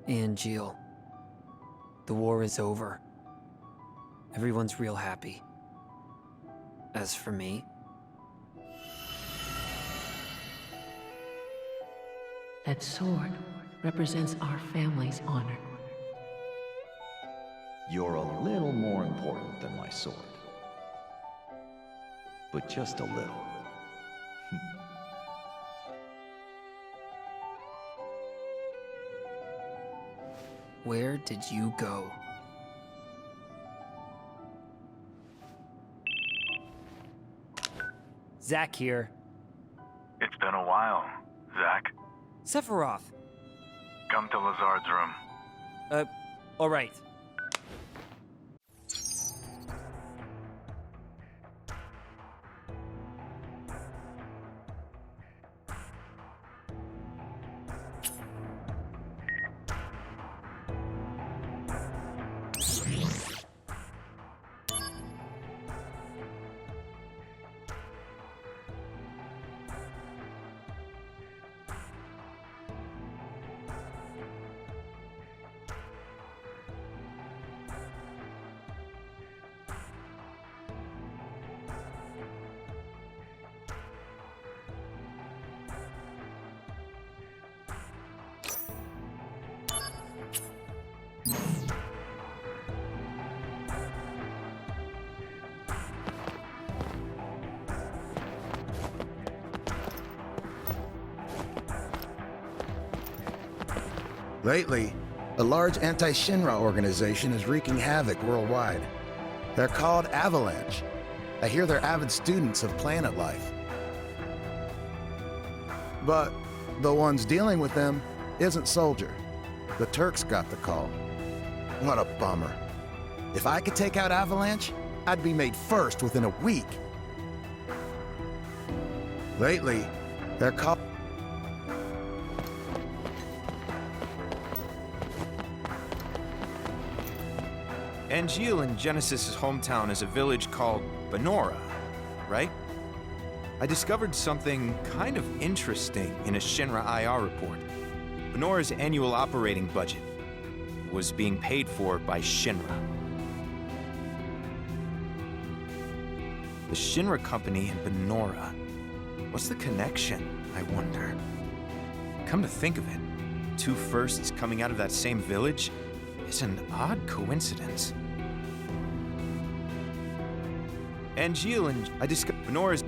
Angeal. The war is over. Everyone's real happy. As for me... That sword represents our family's honor. You're a little more important than my sword. But just a little. Where did you go? Zack here. It's been a while, Zack. Sephiroth. Come to Lazard's room. Alright. Lately, a large anti-Shinra organization is wreaking havoc worldwide. They're called Avalanche. I hear they're avid students of planet life. But the ones dealing with them isn't Soldier. The Turks got the call. What a bummer. If I could take out Avalanche, I'd be made first within a week. Lately, they're called... Angeal in Genesis' hometown is a village called Benora, right? I discovered something kind of interesting in a Shinra IR report. Benora's annual operating budget was being paid for by Shinra. The Shinra company in Benora. What's the connection, I wonder? Come to think of it, two firsts coming out of that same village is an odd coincidence. Angeal and I discovered Benora's...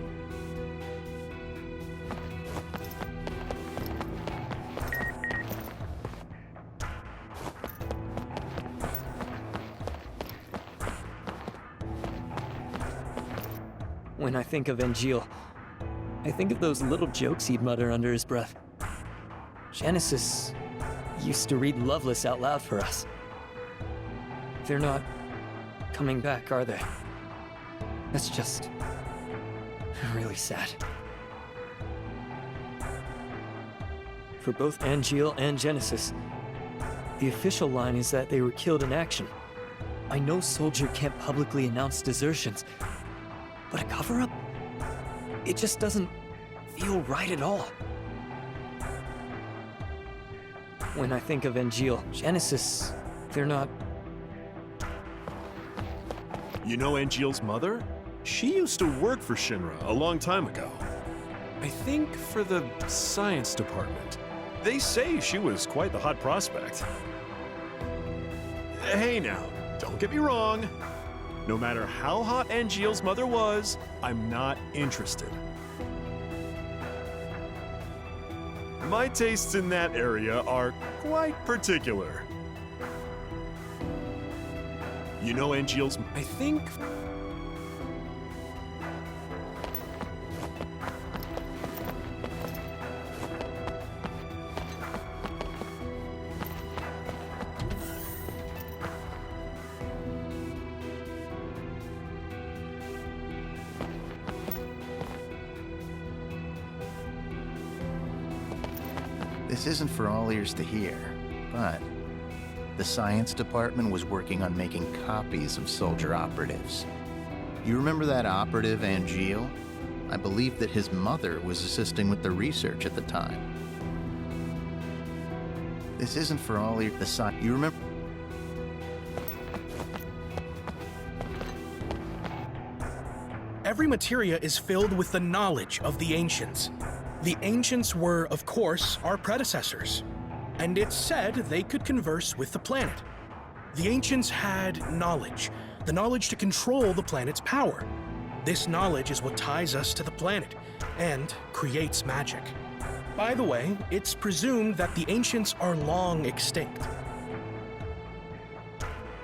When I think of Angeal, I think of those little jokes he'd mutter under his breath. Genesis used to read Loveless out loud for us. They're not coming back, are they? That's just really sad. For both Angeal and Genesis, the official line is that they were killed in action. I know Soldier can't publicly announce desertions, but a cover-up? It just doesn't feel right at all. When I think of Angeal, Genesis, they're not... You know Angeal's mother? She used to work for Shinra a long time ago. I think for the science department. They say she was quite the hot prospect. Hey now, don't get me wrong. No matter how hot Angeal's mother was, I'm not interested. My tastes in that area are quite particular. You know Angeal's... I think... This isn't for all ears to hear, but the science department was working on making copies of Soldier operatives. You remember that operative, Angeal? I believe that his mother was assisting with the research at the time. This isn't for all your... You remember... Every materia is filled with the knowledge of the Ancients. The Ancients were, of course, our predecessors, and it's said they could converse with the planet. The Ancients had knowledge, the knowledge to control the planet's power. This knowledge is what ties us to the planet and creates magic. By the way, it's presumed that the Ancients are long extinct.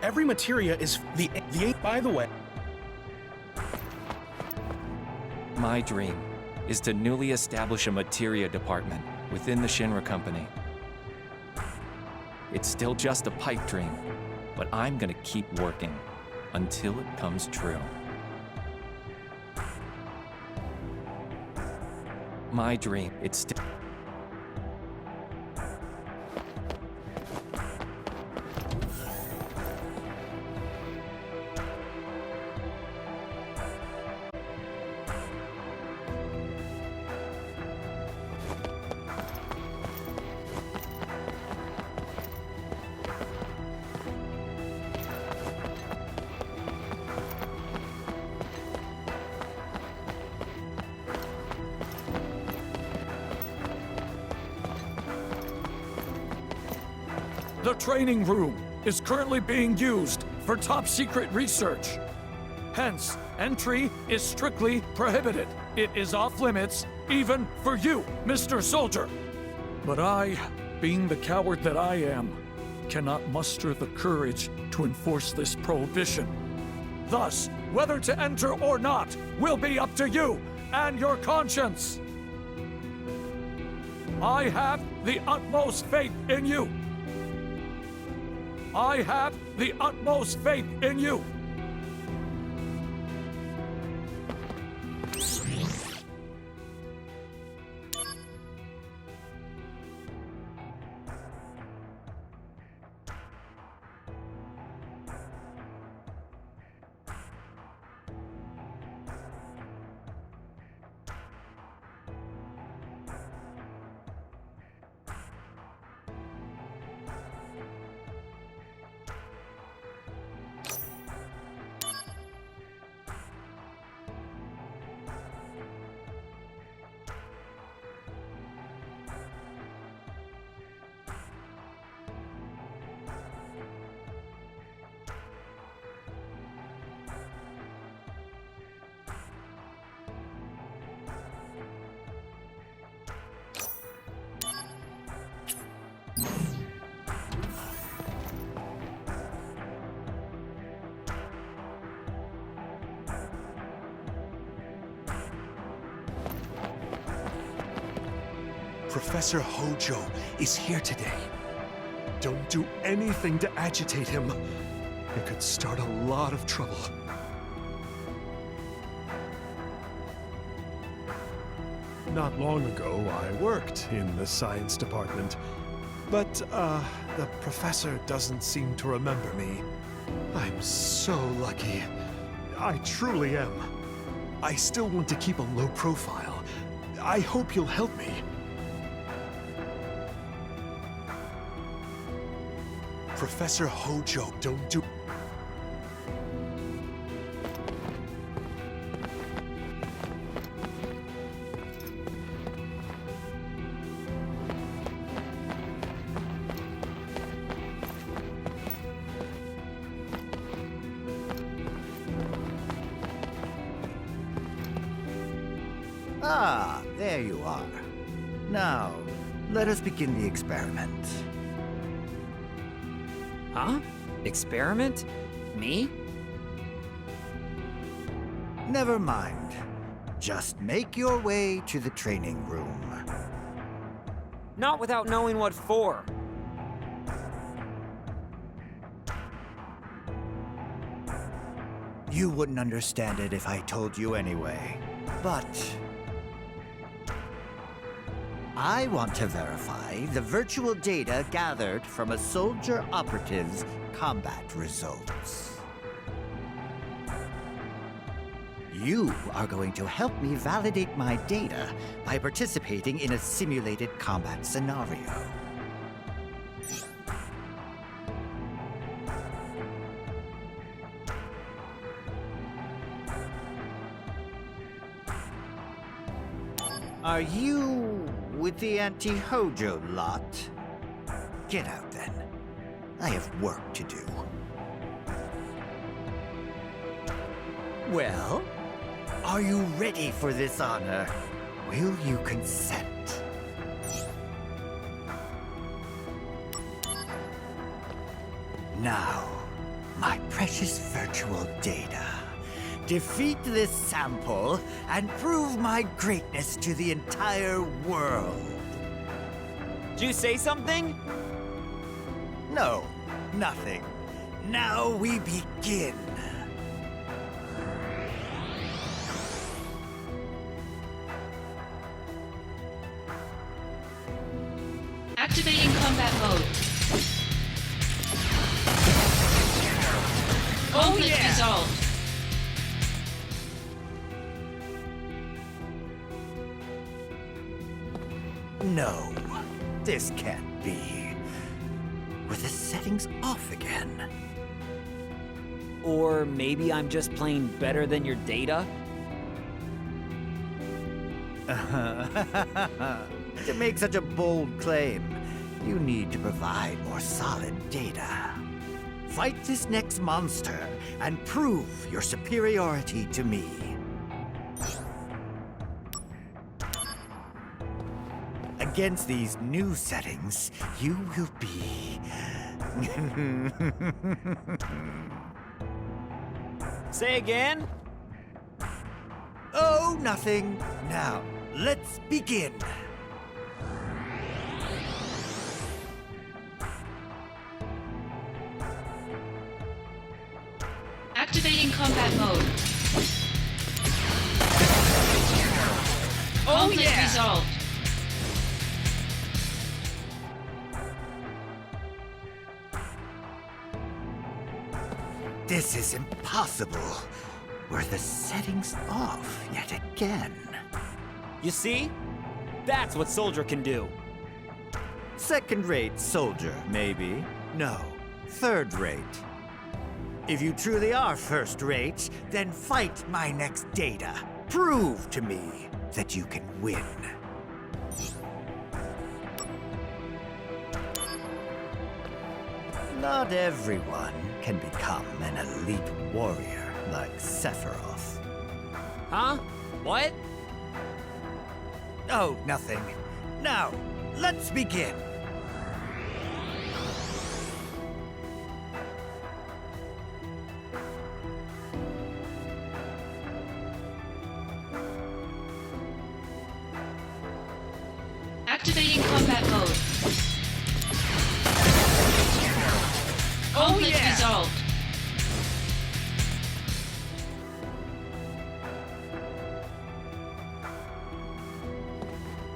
Every materia is by the way. My dream is to newly establish a materia department within the Shinra Company. It's still just a pipe dream, but I'm gonna keep working until it comes true. My dream, it's still... The training room is currently being used for top-secret research. Hence, entry is strictly prohibited. It is off-limits, even for you, Mr. Soldier. But I, being the coward that I am, cannot muster the courage to enforce this prohibition. Thus, whether to enter or not will be up to you and your conscience. I have the utmost faith in you. I have the utmost faith in you. Professor Hojo is here today. Don't do anything to agitate him. It could start a lot of trouble. Not long ago, I worked in the science department, but the professor doesn't seem to remember me. I'm so lucky. I truly am. I still want to keep a low profile. I hope you'll help me. Professor Hojo, don't do... Ah, there you are. Now, let us begin the experiment. Huh? Experiment? Me? Never mind. Just make your way to the training room. Not without knowing what for. You wouldn't understand it if I told you anyway. But I want to verify the virtual data gathered from a soldier operative's combat results. You are going to help me validate my data by participating in a simulated combat scenario. Are you with the anti-Hojo lot? Get out then. I have work to do. Well, are you ready for this honor? Will you consent? Now, my precious virtual data. Defeat this sample and prove my greatness to the entire world. Did you say something? No, nothing. Now we begin. Activating combat mode. Conflict resolved. No, this can't be. Were the settings off again? Or maybe I'm just playing better than your data? To make such a bold claim, you need to provide more solid data. Fight this next monster and prove your superiority to me. Against these new settings, you will be... Say again? Oh, nothing. Now, let's begin. Activating combat mode. Conflict resolved. This is impossible. Were the settings off yet again? You see? That's what Soldier can do. Second-rate soldier, maybe. No, third-rate. If you truly are first-rate, then fight my next data. Prove to me that you can win. Not everyone can become an elite warrior like Sephiroth. Huh? What? Oh, nothing. Now, let's begin. Activating combat mode. Conflict resolved.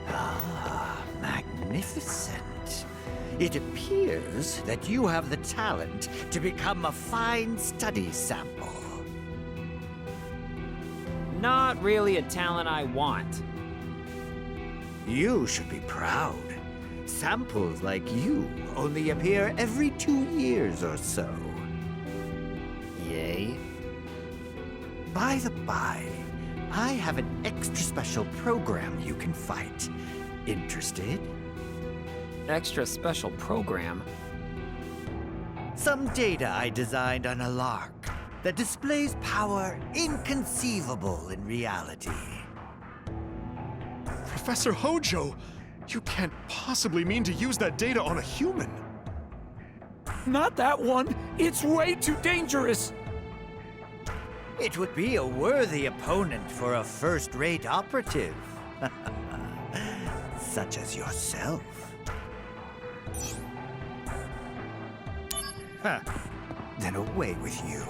Ah, magnificent. It appears that you have the talent to become a fine study sample. Not really a talent I want. You should be proud. Samples like you only appear every 2 years or so. Yay? By the by, I have an extra special program you can fight. Interested? Extra special program? Some data I designed on a lark that displays power inconceivable in reality. Professor Hojo, you can't possibly mean to use that data on a human. Not that one! It's way too dangerous! It would be a worthy opponent for a first-rate operative. Such as yourself. Huh. Then away with you.